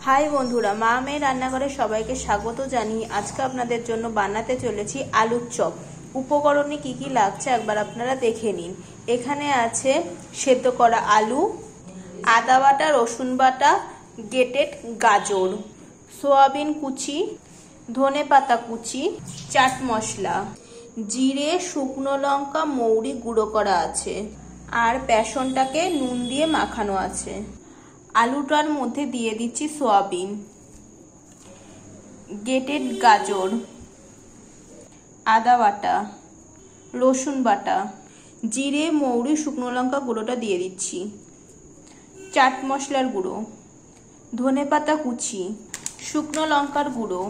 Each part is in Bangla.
হাই বন্ধুরা, মা মেয়ে রান্নাঘরে সবাইকে স্বাগত জানিয়ে আজকে আপনাদের জন্য বানাতে চলেছি আলুর চপ। উপকরণে কি কি লাগছে একবার আপনারা দেখে নিন। এখানে আছে সেদ্ধ করা আলু, আদা বাটা, রসুন বাটা, গ্রেটেড গাজর, সয়াবিন কুচি, ধনে পাতা কুচি, চাট মশলা, জিরে, শুকনো লঙ্কা, মৌরি গুঁড়ো করা আছে, আর বেসনটাকে নুন দিয়ে মাখানো আছে। আলুটার মধ্যে দিয়ে দিচ্ছি সয়াবিন, গ্রেটেড গাজর, আদা বাটা, রসুন বাটা, জিরে, মৌরি, শুকনো লঙ্কা গুঁড়োটা দিয়ে দিচ্ছি, চাট মশলার গুঁড়ো, ধনে পাতা কুচি, শুকনো লঙ্কার গুঁড়ো,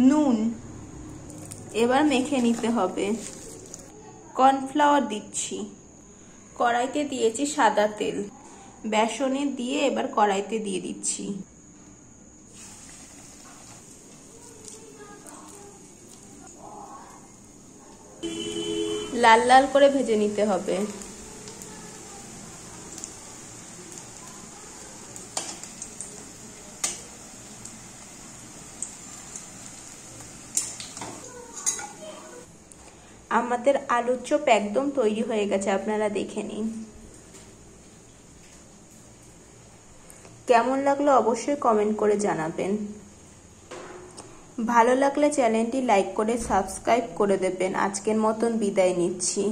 নুন। এবার মেখে নিতে হবে। কর্নফ্লাওয়ার দিচ্ছি। কড়াইতে দিয়েছি সাদা তেল, বেসনে দিয়ে এবার কড়াইতে দিয়ে দিচ্ছি। লাল লাল করে ভেজে নিতে হবে। আমাদের আলুর চপ একদম তৈরি হয়ে গেছে, আপনারা দেখে নিন। কেমন লাগলো অবশ্যই কমেন্ট করে জানাবেন। ভালো লাগলে চ্যানেলটি লাইক করে সাবস্ক্রাইব করে দেবেন। আজকের মতন বিদায় নিচ্ছি।